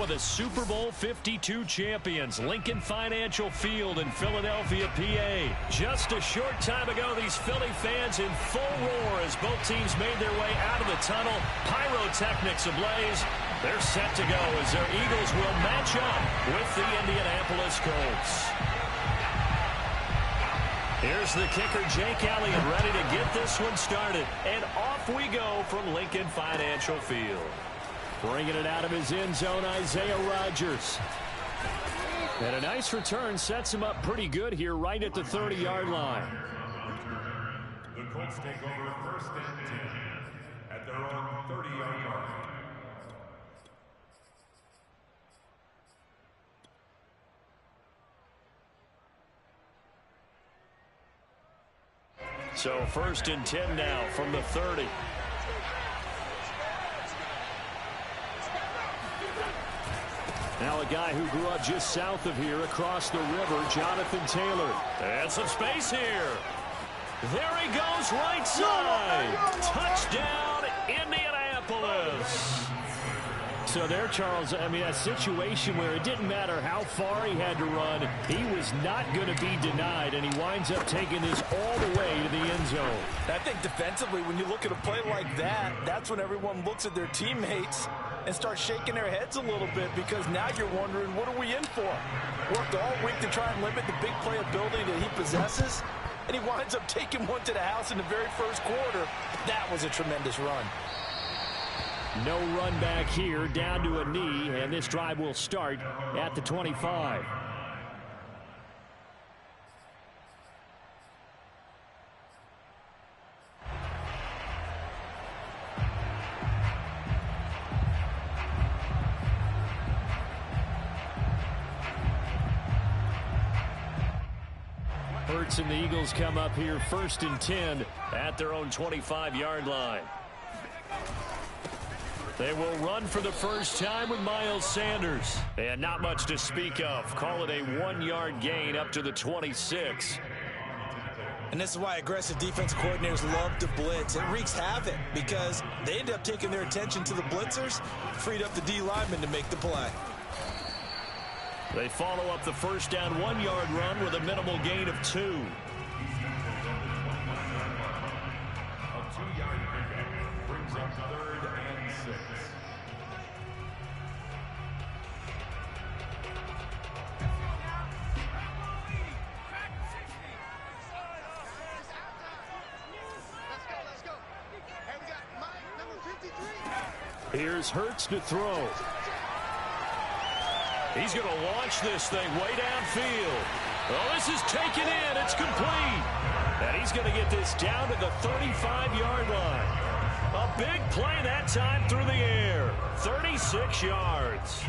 of the Super Bowl 52 champions, Lincoln Financial Field in Philadelphia, PA. Just a short time ago, these Philly fans in full roar as both teams made their way out of the tunnel. Pyrotechnics ablaze. They're set to go as their Eagles will match up with the Indianapolis Colts. Here's the kicker, Jake Elliott, ready to get this one started. And off we go from Lincoln Financial Field. Bringing it out of his end zone, Isaiah Rodgers. And a nice return sets him up pretty good here right at the 30-yard line. The Colts take over first and 10 at their own 30-yard line. So first and 10 now from the 30. Now a guy who grew up just south of here across the river, Jonathan Taylor. And some space here. There he goes, right side. Touchdown, Indianapolis. So there, Charles, I mean, a situation where it didn't matter how far he had to run, he was not going to be denied, and he winds up taking this all the way to the end zone. I think defensively, when you look at a play like that, that's when everyone looks at their teammates and starts shaking their heads a little bit, because now you're wondering, what are we in for? Worked all week to try and limit the big play ability that he possesses, and he winds up taking one to the house in the very first quarter. That was a tremendous run. No run back here, down to a knee, and this drive will start at the 25. Hurts and the Eagles come up here first and 10 at their own 25-yard line. They will run for the first time with Miles Sanders. And not much to speak of. Call it a 1-yard gain up to the 26. And this is why aggressive defense coordinators love to blitz. It wreaks havoc because they end up taking their attention to the blitzers, freed up the D lineman to make the play. They follow up the first down 1-yard run with a minimal gain of 2. A 2-yard pickup brings up 3rd and 6. Here's Hurts to throw. He's going to launch this thing way downfield. Oh, this is taken in. It's complete. And he's going to get this down to the 35-yard line. A big play that time through the air. 36 yards.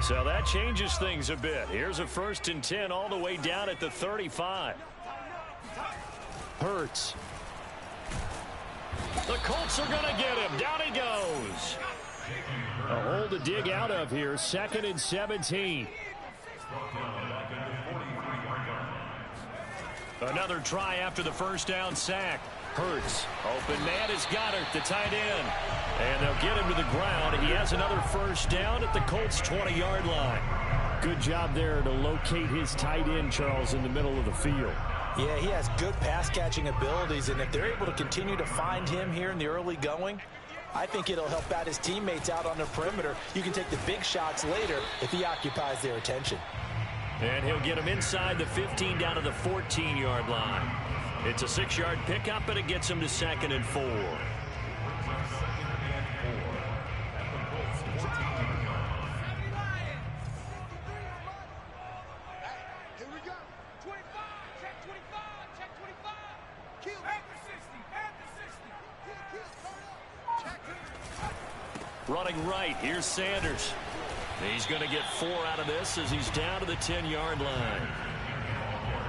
So that changes things a bit. Here's a first and 10 all the way down at the 35. Hurts. The Colts are going to get him. Down he goes. A hole to dig out of here. 2nd and 17. Another try after the first down sack. Hurts. Open man is Goddard, the tight end. And they'll get him to the ground. He has another first down at the Colts' 20-yard line. Good job there to locate his tight end, Charles, in the middle of the field. Yeah, he has good pass-catching abilities, and if they're able to continue to find him here in the early going, I think it'll help out his teammates out on the perimeter. You can take the big shots later if he occupies their attention. And he'll get him inside the 15 down to the 14-yard line. It's a 6-yard pickup, and it gets him to 2nd and 4. Running right, here's Sanders. He's going to get 4 out of this as he's down to the 10-yard line.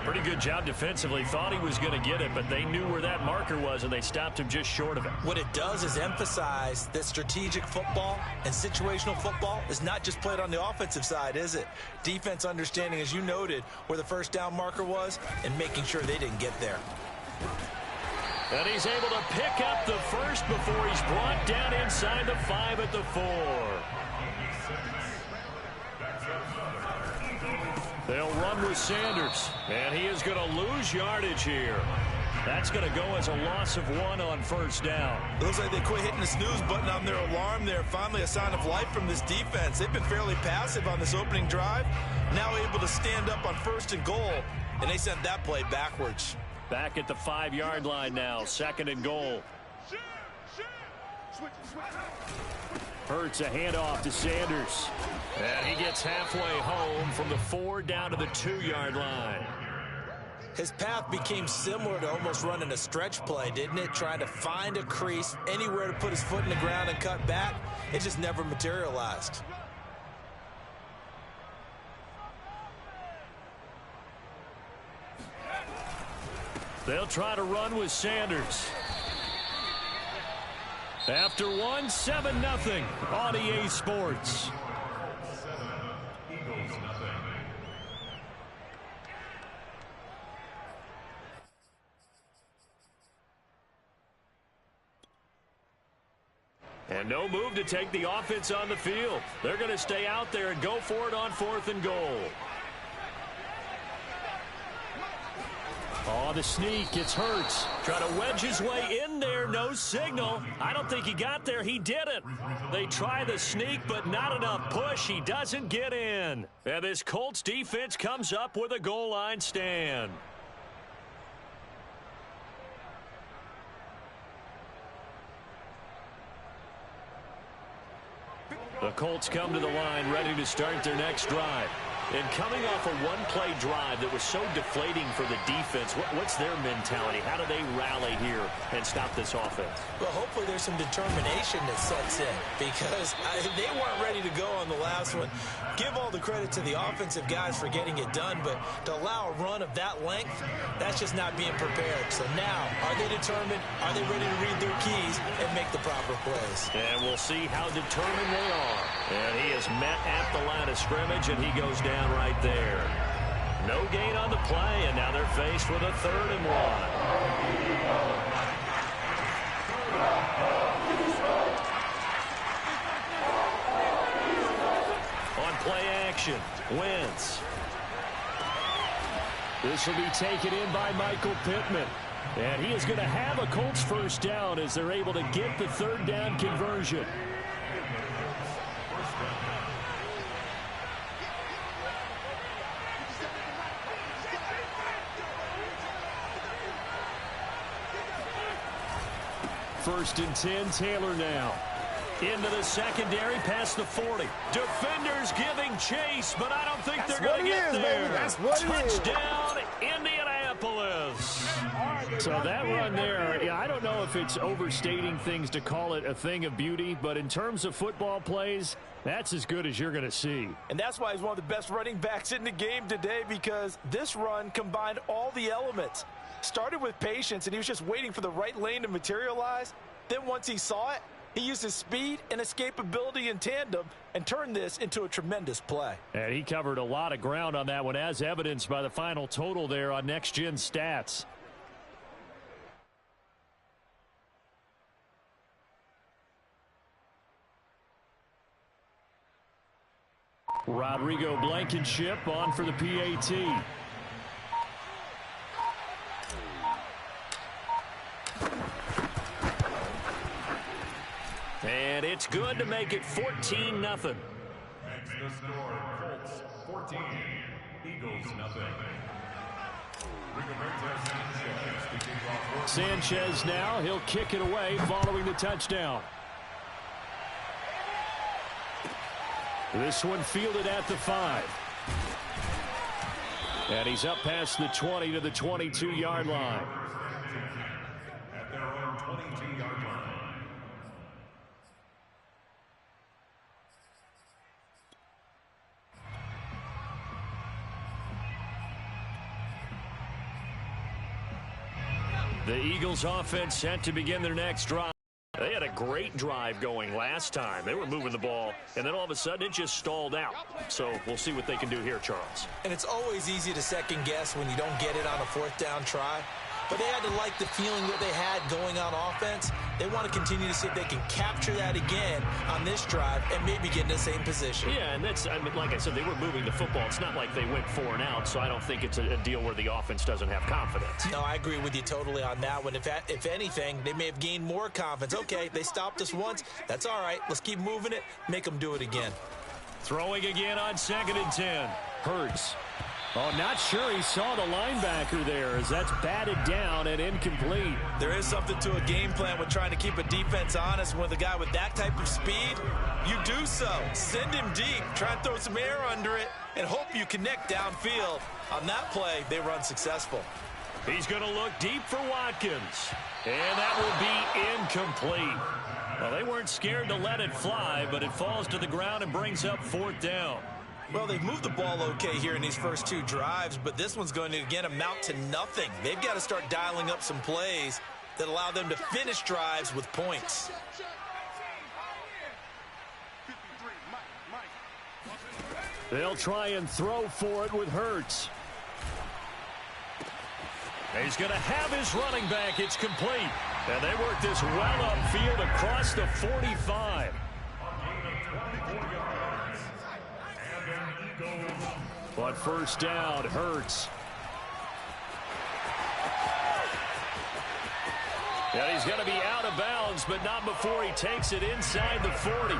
Pretty good job defensively. Thought he was going to get it, but they knew where that marker was, and they stopped him just short of it. What it does is emphasize that strategic football and situational football is not just played on the offensive side, is it? Defense understanding, as you noted, where the first down marker was and making sure they didn't get there. And he's able to pick up the first before he's brought down inside the 5 at the 4. They'll run with Sanders, and he is going to lose yardage here. That's going to go as a loss of 1 on first down. It looks like they quit hitting the snooze button on their alarm there. Finally a sign of life from this defense. They've been fairly passive on this opening drive. Now able to stand up on 1st and goal, and they sent that play backwards. Back at the 5-yard line now, 2nd and goal. Hurts a handoff to Sanders. And he gets halfway home from the 4 down to the 2-yard line. His path became similar to almost running a stretch play, didn't it? Trying to find a crease, anywhere to put his foot in the ground and cut back. It just never materialized. They'll try to run with Sanders. After 1, 7-0 on EA Sports. And no move to take the offense on the field. They're going to stay out there and go for it on 4th and goal. Oh, the sneak. It's Hurts. Trying to wedge his way in there. No signal. I don't think he got there. He didn't. They try the sneak, but not enough push. He doesn't get in. And this Colts defense comes up with a goal line stand. The Colts come to the line ready to start their next drive. And coming off a one-play drive that was so deflating for the defense, what's their mentality? How do they rally here and stop this offense? Well, hopefully there's some determination that sets in because they weren't ready to go on the last one. Give all the credit to the offensive guys for getting it done, but to allow a run of that length, that's just not being prepared. So now, are they determined? Are they ready to read their keys and make the proper plays? And we'll see how determined they are. And he is met at the line of scrimmage, and he goes down right there. No gain on the play, and now they're faced with a 3rd and 1. On play action, Wentz. This will be taken in by Michael Pittman. And he is going to have a Colts first down as they're able to get the 3rd down conversion. First and 10, Taylor now. Into the secondary, past the 40. Defenders giving chase, but I don't think they're going to get there. Baby. That's what Touchdown, Indianapolis. So that run there, yeah, I don't know if it's overstating things to call it a thing of beauty, but in terms of football plays, that's as good as you're going to see. And that's why he's one of the best running backs in the game today, because this run combined all the elements. Started with patience, and he was just waiting for the right lane to materialize. Then once he saw it, he used his speed and escapability in tandem and turned this into a tremendous play. And he covered a lot of ground on that one, as evidenced by the final total there on Next Gen Stats. Rodrigo Blankenship on for the PAT. And it's good to make it 14-0. Makes the score Colts 14, Eagles nothing. Sanchez now, he'll kick it away following the touchdown. This one fielded at the 5. And he's up past the 20 to the 22-yard line. At their own 22-yard line. The Eagles offense set to begin their next drive. They had a great drive going last time. They were moving the ball, and then all of a sudden it just stalled out. So we'll see what they can do here, Charles. And it's always easy to second guess when you don't get it on a fourth down try. But they had to like the feeling that they had going on offense. They want to continue to see if they can capture that again on this drive and maybe get in the same position. Yeah, and that's, I mean, like I said, they were moving the football. It's not like they went 4 and out, so I don't think it's a deal where the offense doesn't have confidence. No, I agree with you totally on that one. If anything, they may have gained more confidence. Okay, they stopped us once. That's all right. Let's keep moving it. Make them do it again. Throwing again on 2nd and 10. Hurts. Oh, not sure he saw the linebacker there as that's batted down and incomplete. There is something to a game plan with trying to keep a defense honest. With a guy with that type of speed, you do so. Send him deep, try and throw some air under it, and hope you connect downfield. On that play, they were unsuccessful. He's going to look deep for Watkins. And that will be incomplete. Well, they weren't scared to let it fly, but it falls to the ground and brings up 4th down. Well, they've moved the ball okay here in these first 2 drives, but this one's going to, again, amount to nothing. They've got to start dialing up some plays that allow them to finish drives with points. They'll try and throw for it with Hurts. He's going to have his running back. It's complete. And they work this well upfield across the 45. But first down, Hurts. And he's going to be out of bounds, but not before he takes it inside the 40.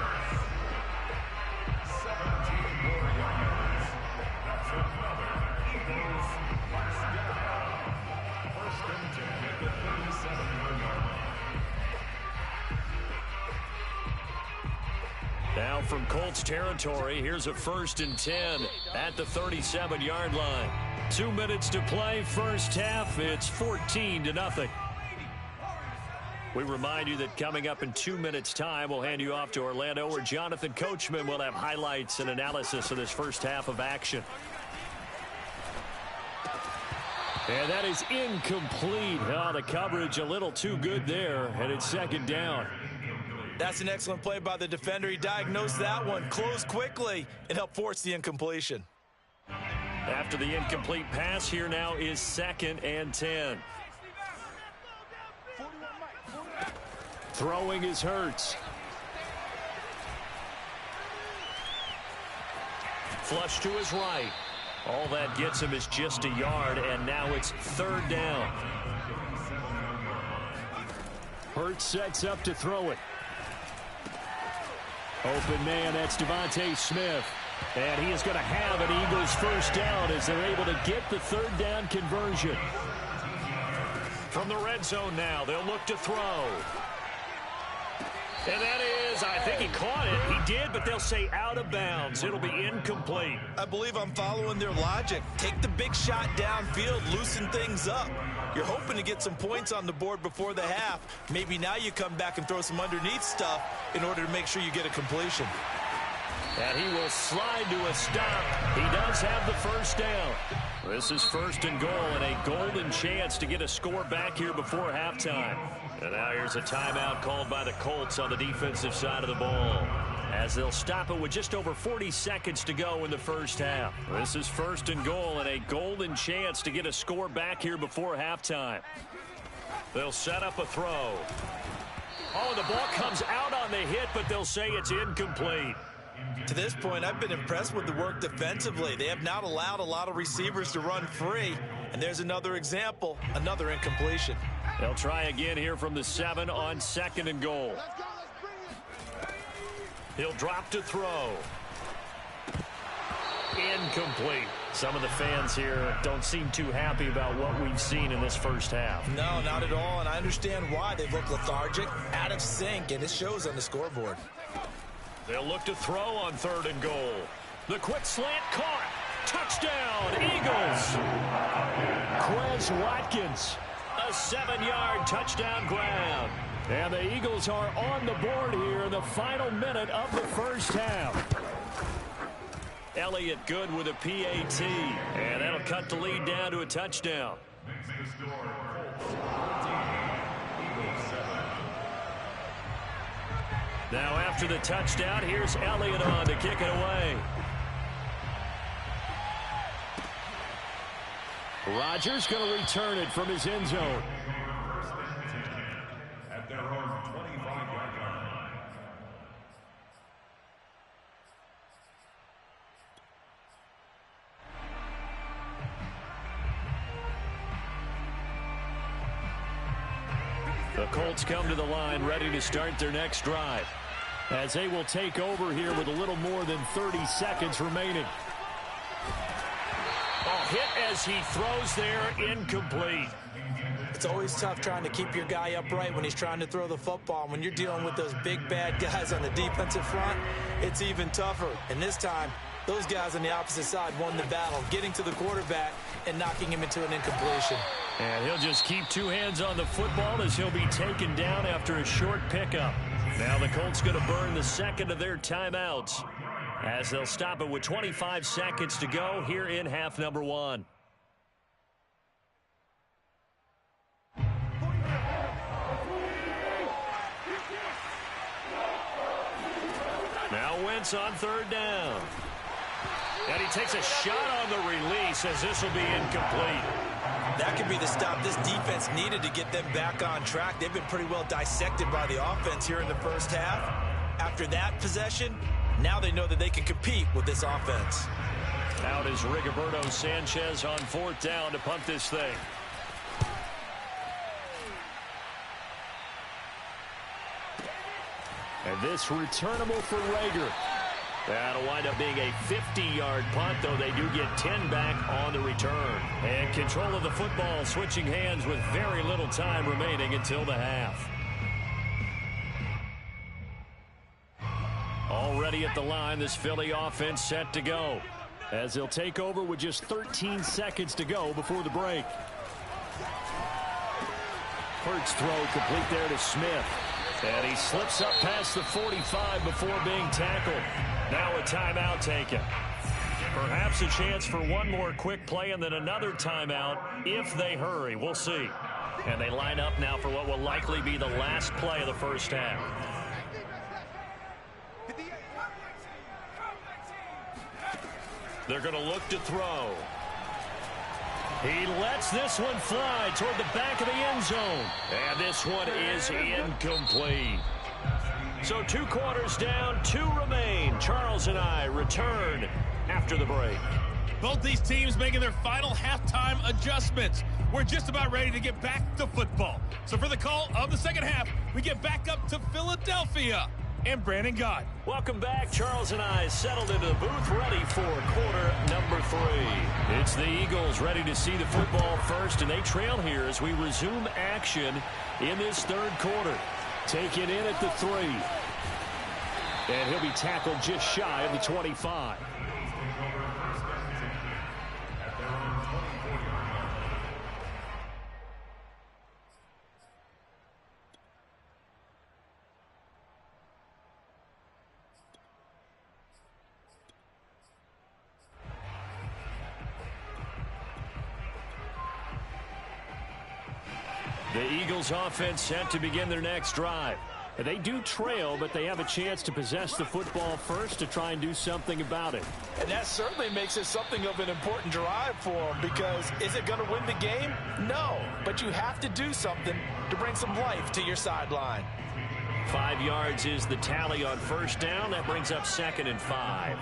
Now from Colts territory, here's a 1st and 10 at the 37-yard line. 2 minutes to play, first half. It's 14-0. We remind you that coming up in 2 minutes' time, we'll hand you off to Orlando, where Jonathan Coachman will have highlights and analysis of this first half of action. And that is incomplete. Oh, the coverage a little too good there, and it's 2nd down. That's an excellent play by the defender. He diagnosed that one, closed quickly, and helped force the incompletion. After the incomplete pass, here now is 2nd and 10. Throwing is Hurts. Flush to his right. All that gets him is just a yard, and now it's 3rd down. Hurts sets up to throw it. Open man, that's Devontae Smith. And he is going to have an Eagles first down as they're able to get the 3rd down conversion. From the red zone now, they'll look to throw. And that is, I think he caught it. He did, but they'll say out of bounds. It'll be incomplete. I believe I'm following their logic. Take the big shot downfield, loosen things up. You're hoping to get some points on the board before the half. Maybe now you come back and throw some underneath stuff in order to make sure you get a completion. And he will slide to a stop. He does have the first down. This is 1st and goal, and a golden chance to get a score back here before halftime. And now here's a timeout called by the Colts on the defensive side of the ball, as they'll stop it with just over 40 seconds to go in the first half. This is 1st and goal, and a golden chance to get a score back here before halftime. They'll set up a throw. Oh, the ball comes out on the hit, but they'll say it's incomplete. To this point, I've been impressed with the work defensively. They have not allowed a lot of receivers to run free. And there's another example, another incompletion. They'll try again here from the 7 on 2nd and goal. He'll drop to throw. Incomplete. Some of the fans here don't seem too happy about what we've seen in this first half. No, not at all, and I understand why. They look lethargic, out of sync, and it shows on the scoreboard. They'll look to throw on 3rd and goal. The quick slant caught. Touchdown, Eagles. Quez Watkins, a 7-yard touchdown grab. And the Eagles are on the board here in the final minute of the first half. Elliott good with a PAT, and that'll cut the lead down to a touchdown. Makes the score Colts 14, Eagles 7. Now after the touchdown, here's Elliott on to kick it away. Rodgers going to return it from his end zone. First and 10 at their own 25-yard line. The Colts come to the line ready to start their next drive, as they will take over here with a little more than 30 seconds remaining. Hit as he throws there, incomplete. It's always tough trying to keep your guy upright when he's trying to throw the football. When you're dealing with those big, bad guys on the defensive front, it's even tougher. And this time, those guys on the opposite side won the battle, getting to the quarterback and knocking him into an incompletion. And he'll just keep two hands on the football as he'll be taken down after a short pickup. Now the Colts going to burn the second of their timeouts, as they'll stop it with 25 seconds to go here in half number one. Now Wentz on third down. And he takes a shot on the release as this will be incomplete. That could be the stop this defense needed to get them back on track. They've been pretty well dissected by the offense here in the first half. After that possession, now they know that they can compete with this offense. Out is Rigoberto Sanchez on fourth down to punt this thing. And this returnable for Rager. That'll wind up being a 50-yard punt, though they do get 10 back on the return. And control of the football switching hands with very little time remaining until the half. Already at the line, this Philly offense set to go, as they'll take over with just 13 seconds to go before the break. Hurts throw complete there to Smith. And he slips up past the 45 before being tackled. Now a timeout taken. Perhaps a chance for one more quick play and then another timeout if they hurry. We'll see. And they line up now for what will likely be the last play of the first half. They're going to look to throw. He lets this one fly toward the back of the end zone. And this one is incomplete. So 2 quarters down, 2 remain. Charles and I return after the break. Both these teams making their final halftime adjustments. We're just about ready to get back to football. So for the call of the second half, we get back up to Philadelphia and Brandon Gott. Welcome back. Charles and I settled into the booth, ready for quarter number 3. It's the Eagles ready to see the football first, and they trail here as we resume action in this third quarter. Taken in at the 3. And he'll be tackled just shy of the 25. The Eagles offense set to begin their next drive. They do trail, but they have a chance to possess the football first to try and do something about it. And that certainly makes it something of an important drive for them, because is it going to win the game? No, but you have to do something to bring some life to your sideline. 5 yards is the tally on first down. That brings up 2nd and 5.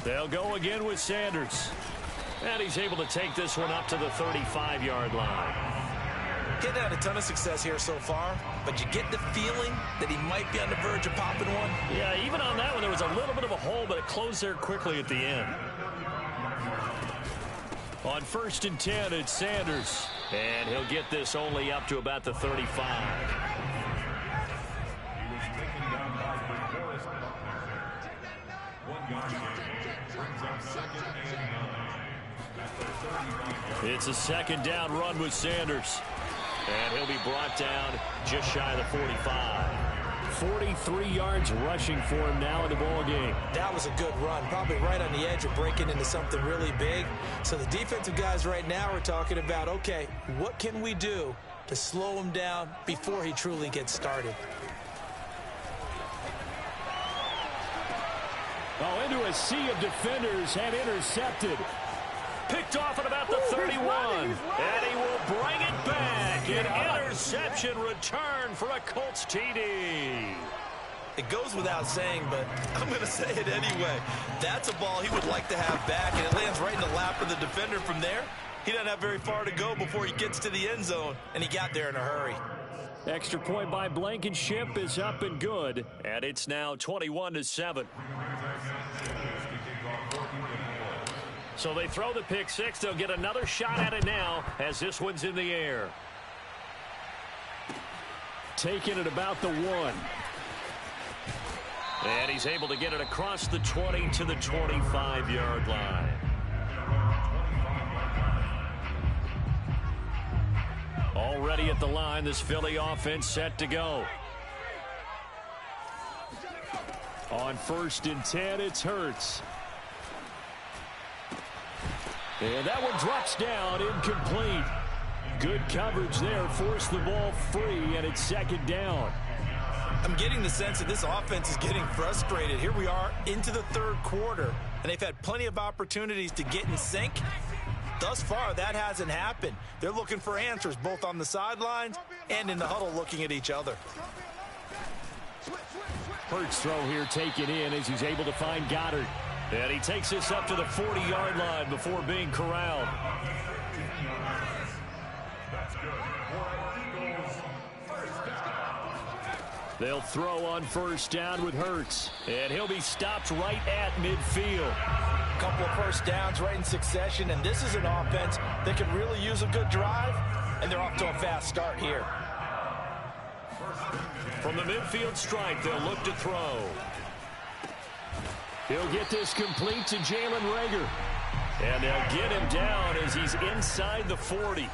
They'll go again with Sanders. And he's able to take this one up to the 35-yard line. Getting had a ton of success here so far, but you get the feeling that he might be on the verge of popping one. Yeah, even on that one, there was a little bit of a hole, but it closed there quickly at the end. On 1st and 10, it's Sanders. And he'll get this only up to about the 35. He was taken down by DeForest Buckner. 1 yard gain brings up 2nd and 9. It's a 2nd down run with Sanders. And he'll be brought down just shy of the 45. 43 yards rushing for him now in the ball game. That was a good run, probably right on the edge of breaking into something really big. So the defensive guys right now are talking about, okay, what can we do to slow him down before he truly gets started? Oh, into a sea of defenders and intercepted. Picked off at about the 31. And he will bring it back. An interception return for a Colts TD. It goes without saying, but I'm going to say it anyway. That's a ball he would like to have back, and it lands right in the lap of the defender from there. He doesn't have very far to go before he gets to the end zone, and he got there in a hurry. Extra point by Blankenship is up and good, and it's now 21-7. So they throw the pick six. They'll get another shot at it now as this one's in the air. Taking it about the 1. And he's able to get it across the 20 to the 25-yard line. Already at the line, this Philly offense set to go. On 1st and 10, it's Hurts. And that one drops down, incomplete. Good coverage there, forced the ball free, and it's 2nd down. I'm getting the sense that this offense is getting frustrated. Here we are into the 3rd quarter, and they've had plenty of opportunities to get in sync. Thus far, that hasn't happened. They're looking for answers both on the sidelines and in the huddle looking at each other. Hurts throw here taken in as he's able to find Goddard. And he takes this up to the 40-yard line before being corralled. They'll throw on 1st down with Hurts. And he'll be stopped right at midfield. A couple of first downs right in succession, and this is an offense that can really use a good drive, and they're off to a fast start here. From the midfield stripe, they'll look to throw. He'll get this complete to Jalen Reagor. And they'll get him down as he's inside the 40.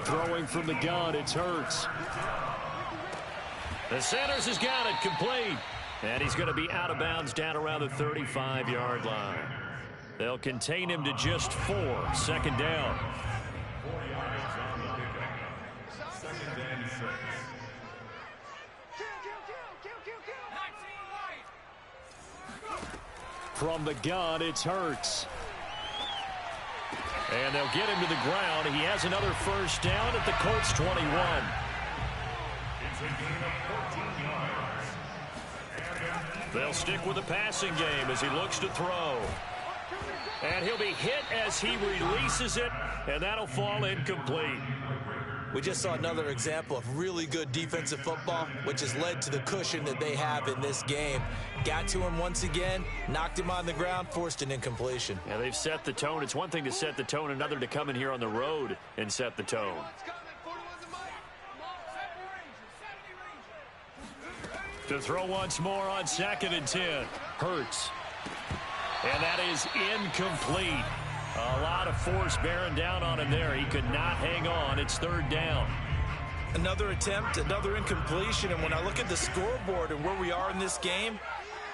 Throwing from the gun, it's Hurts. The Sanders has got it complete. And he's going to be out of bounds down around the 35-yard line. They'll contain him to just 4. 2nd down. From the gun, it's Hurts. And they'll get him to the ground. He has another 1st down at the Colts 21. It's a gain of 14 yards. They'll stick with the passing game as he looks to throw. And he'll be hit as he releases it, and that'll fall incomplete. We just saw another example of really good defensive football, which has led to the cushion that they have in this game. Got to him once again, knocked him on the ground, forced an incompletion. Yeah, they've set the tone. It's one thing to set the tone, another to come in here on the road and set the tone. To throw once more on 2nd and 10. Hurts. And that is incomplete. A lot of force bearing down on him there. He could not hang on. It's 3rd down. Another attempt, another incompletion. And when I look at the scoreboard and where we are in this game,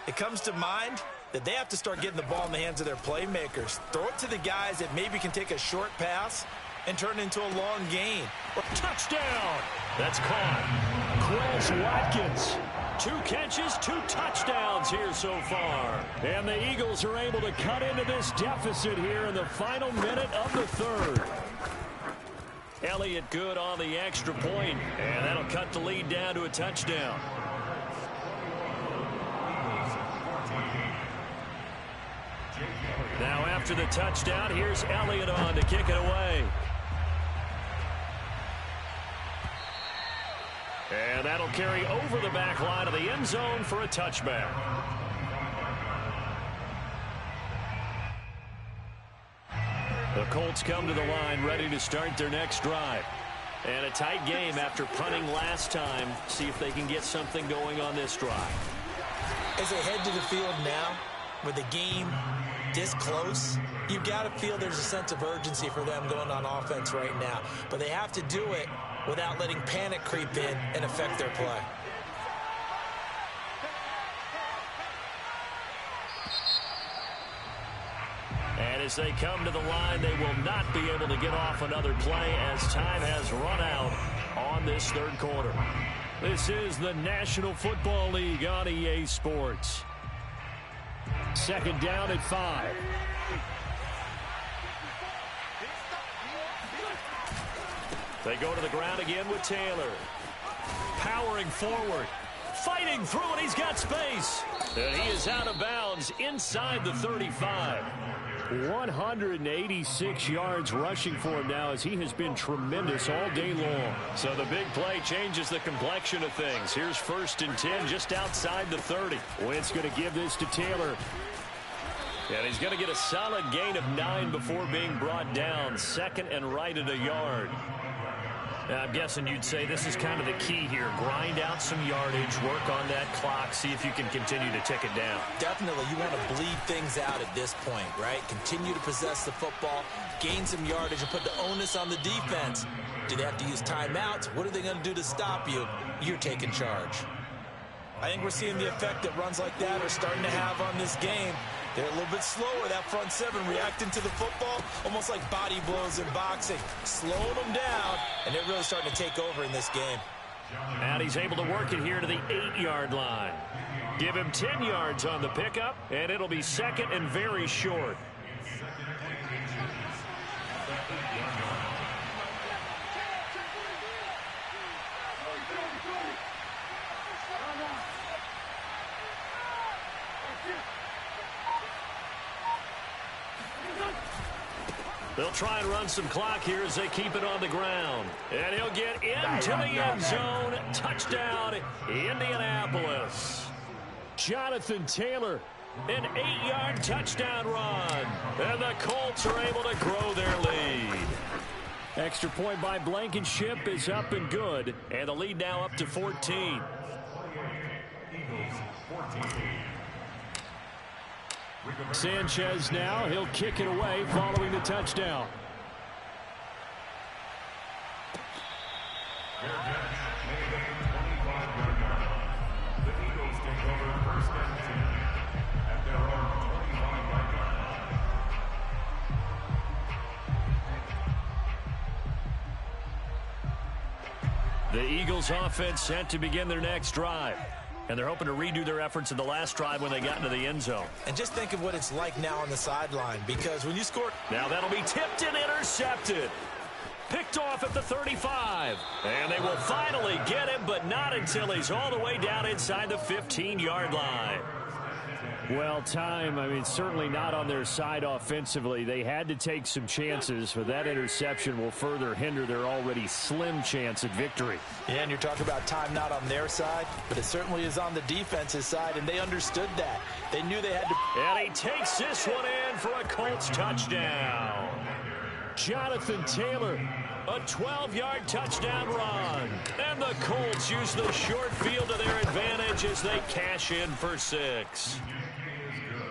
it comes to mind that they have to start getting the ball in the hands of their playmakers. Throw it to the guys that maybe can take a short pass and turn it into a long gain. Touchdown! That's caught. Quez Watkins. 2 catches, 2 touchdowns here so far. And the Eagles are able to cut into this deficit here in the final minute of the 3rd. Elliott good on the extra point, and that'll cut the lead down to a touchdown. Now after the touchdown, here's Elliott on to kick it away. And that'll carry over the back line of the end zone for a touchback. The Colts come to the line ready to start their next drive. And a tight game after punting last time. See if they can get something going on this drive. As they head to the field now, with the game this close, you've got to feel there's a sense of urgency for them going on offense right now. But they have to do it without letting panic creep in and affect their play. And as they come to the line, they will not be able to get off another play as time has run out on this third quarter. This is the National Football League on EA Sports. Second down at 5. They go to the ground again with Taylor. Powering forward. Fighting through, and he's got space. And he is out of bounds inside the 35. 186 yards rushing for him now, as he has been tremendous all day long. So the big play changes the complexion of things. Here's 1st and 10 just outside the 30. Wentz going to give this to Taylor. And he's going to get a solid gain of 9 before being brought down. 2nd and right at a yard. Now, I'm guessing you'd say this is kind of the key here. Grind out some yardage, work on that clock, see if you can continue to tick it down. Definitely, you want to bleed things out at this point, right? Continue to possess the football, gain some yardage, and put the onus on the defense. Do they have to use timeouts? What are they going to do to stop you? You're taking charge. I think we're seeing the effect that runs like that are starting to have on this game. They're a little bit slower, that front 7, reacting to the football, almost like body blows in boxing, slowing them down, and they're really starting to take over in this game. And he's able to work it here to the 8-yard line. Give him 10 yards on the pickup, and it'll be 2nd and very short. They'll try and run some clock here as they keep it on the ground. And he'll get into the end zone. Touchdown, Indianapolis. Jonathan Taylor, an 8-yard touchdown run. And the Colts are able to grow their lead. Extra point by Blankenship is up and good. And the lead now up to 14. Sanchez now, he'll kick it away following the touchdown. The Eagles take over 1st and 10 at their own 25-yard line. The Eagles offense set to begin their next drive. And they're hoping to redo their efforts in the last drive when they got into the end zone. And just think of what it's like now on the sideline, because when you score... Now that'll be tipped and intercepted. Picked off at the 35. And they will finally get him, but not until he's all the way down inside the 15-yard line. Well, certainly not on their side offensively. They had to take some chances, but that interception will further hinder their already slim chance at victory. Yeah, and you're talking about time not on their side, but it certainly is on the defense's side, and they understood that. They knew they had to... And he takes this one in for a Colts touchdown. Jonathan Taylor, a 12-yard touchdown run. And the Colts use the short field to their advantage as they cash in for 6.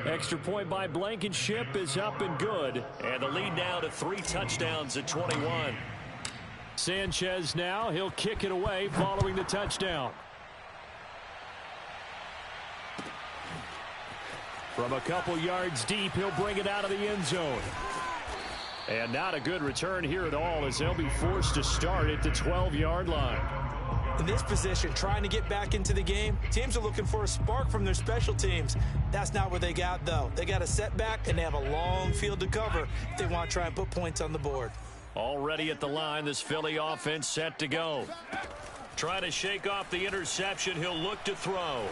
Extra point by Blankenship is up and good. And the lead now to 3 touchdowns at 21. Sanchez now, he'll kick it away following the touchdown. From a couple yards deep, he'll bring it out of the end zone. And not a good return here at all, as they'll be forced to start at the 12-yard line. In this position, trying to get back into the game, teams are looking for a spark from their special teams. That's not what they got, though. They got a setback, and they have a long field to cover if they want to try and put points on the board. Already at the line, this Philly offense set to go. Trying to shake off the interception, he'll look to throw.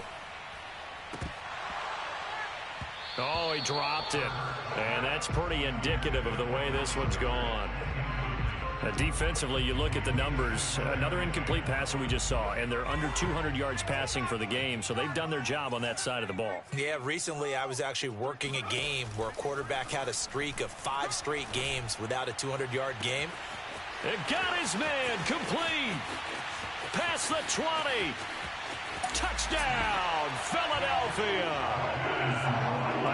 Oh, he dropped it. And that's pretty indicative of the way this one's gone. Defensively, you look at the numbers. Another incomplete pass that we just saw, and they're under 200 yards passing for the game, so they've done their job on that side of the ball. Yeah, recently I was actually working a game where a quarterback had a streak of 5 straight games without a 200-yard game. It got his man complete. Past the 20. Touchdown, Philadelphia.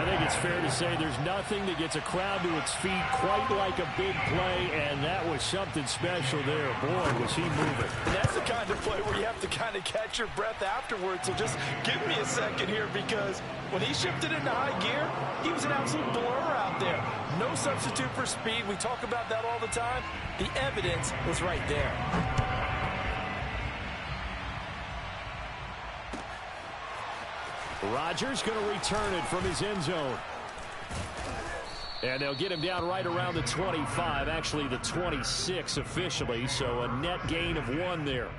think it's fair to say there's nothing that gets a crowd to its feet quite like a big play, and that was something special there. Boy, was he moving. And that's the kind of play where you have to kind of catch your breath afterwards. So just give me a second here, because when he shifted into high gear, he was an absolute blur out there. No substitute for speed. We talk about that all the time. The evidence was right there. Rodgers going to return it from his end zone. And they'll get him down right around the 25, actually the 26 officially, so a net gain of 1 there.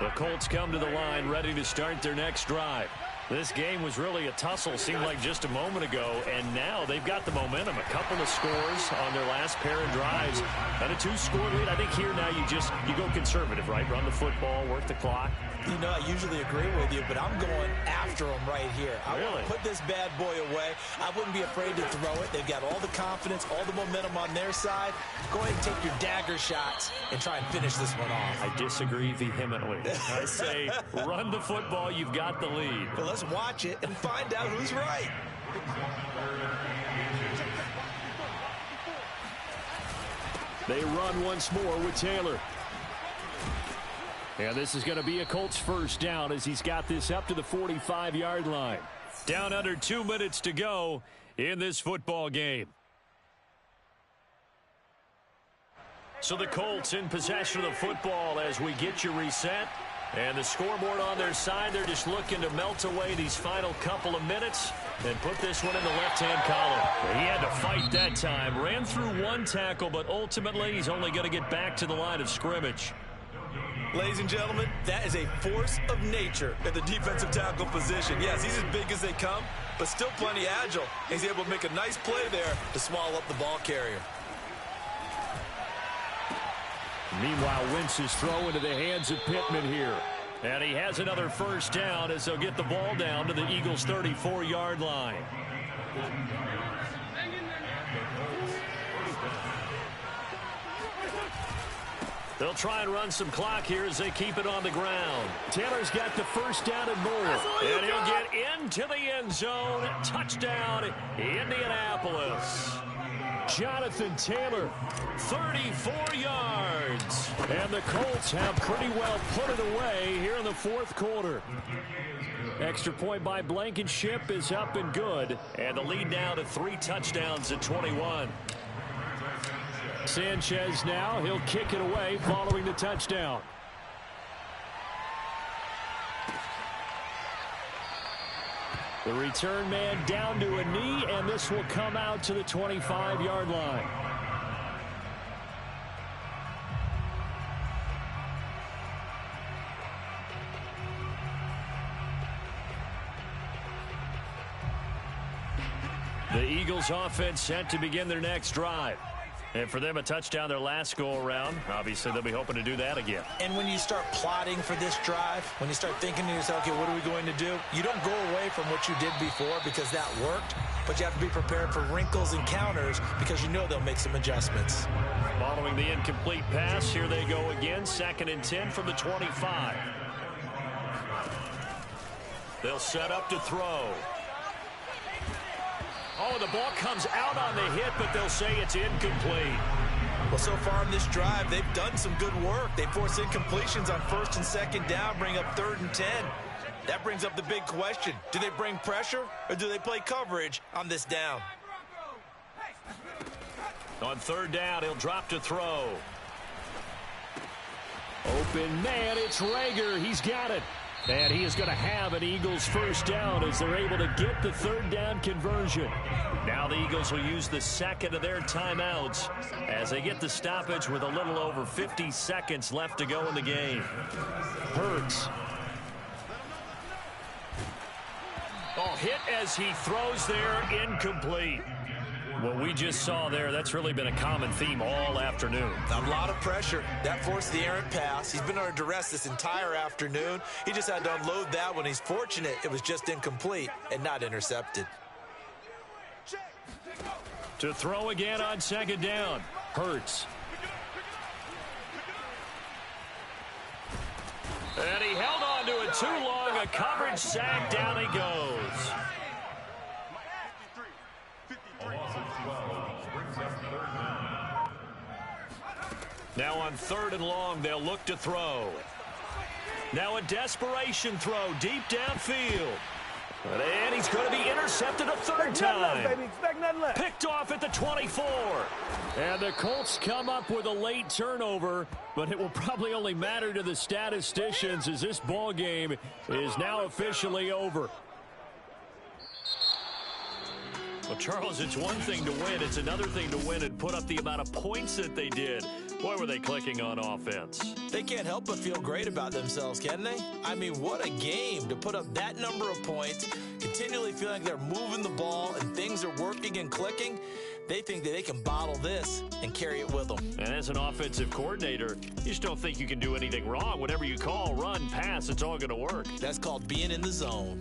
The Colts come to the line ready to start their next drive. This game was really a tussle, seemed like just a moment ago, and now they've got the momentum. A couple of scores on their last pair of drives. And a 2-score lead. I think here now you go conservative, right? Run the football, work the clock. You know, I usually agree with you, but I'm going after him right here. I really want to put this bad boy away. I wouldn't be afraid to throw it. They've got all the confidence, all the momentum on their side. Go ahead and take your dagger shots and try and finish this one off. I disagree vehemently. I say run the football. You've got the lead. Well, let's watch it and find out who's right. They run once more with Taylor. And this is going to be a Colts first down as he's got this up to the 45-yard line. Down under 2 minutes to go in this football game. So the Colts in possession of the football as we get you reset. And the scoreboard on their side, they're just looking to melt away these final couple of minutes and put this one in the left-hand column. He had to fight that time. Ran through 1 tackle, but ultimately he's only going to get back to the line of scrimmage. Ladies and gentlemen, that is a force of nature at the defensive tackle position. Yes, he's as big as they come, but still plenty agile. He's able to make a nice play there to swallow up the ball carrier. Meanwhile, Wentz's throw into the hands of Pittman here. And he has another first down as they'll get the ball down to the Eagles' 34-yard line. They'll try and run some clock here as they keep it on the ground. Taylor's got the first down and more. And he'll get into the end zone. Touchdown, Indianapolis. Jonathan Taylor, 34 yards. And the Colts have pretty well put it away here in the fourth quarter. Extra point by Blankenship is up and good. And the lead now to 3 touchdowns at 21. Sanchez now, he'll kick it away following the touchdown. The return man down to a knee, and this will come out to the 25-yard line. The Eagles offense set to begin their next drive. And for them, a touchdown their last go-around. Obviously, they'll be hoping to do that again. And when you start plotting for this drive, when you start thinking to yourself, okay, what are we going to do? You don't go away from what you did before because that worked, but you have to be prepared for wrinkles and counters because you know they'll make some adjustments. Following the incomplete pass, here they go again. 2nd and 10 from the 25. They'll set up to throw. Oh, the ball comes out on the hit, but they'll say it's incomplete. Well, so far in this drive, they've done some good work. They force incompletions on 1st and 2nd down, bring up 3rd and 10. That brings up the big question. Do they bring pressure, or do they play coverage on this down? On 3rd down, he'll drop to throw. Open man, it's Rager. He's got it. And he is going to have an Eagles first down as they're able to get the 3rd down conversion. Now the Eagles will use the 2nd of their timeouts as they get the stoppage with a little over 50 seconds left to go in the game. Hurts. Oh, hit as he throws there, incomplete. What we just saw there, that's really been a common theme all afternoon. A lot of pressure. That forced the errant pass. He's been under duress this entire afternoon. He just had to unload that one. He's fortunate it was just incomplete and not intercepted. To throw again on 2nd down. Hurts. And he held on to it too long. A the coverage sack. Down he goes. A loss of 12 brings up third down. Now on 3rd and long, they'll look to throw. Now a desperation throw deep downfield. And he's going to be intercepted a third time. Expect nothing less. Picked off at the 24. And the Colts come up with a late turnover, but it will probably only matter to the statisticians as this ball game is now officially over. Well, Charles, it's one thing to win. It's another thing to win and put up the amount of points that they did. Boy, were they clicking on offense. They can't help but feel great about themselves, can they? I mean, what a game to put up that number of points, continually feeling like they're moving the ball and things are working and clicking. They think that they can bottle this and carry it with them. And as an offensive coordinator, you just don't think you can do anything wrong. Whatever you call, run, pass, it's all going to work. That's called being in the zone.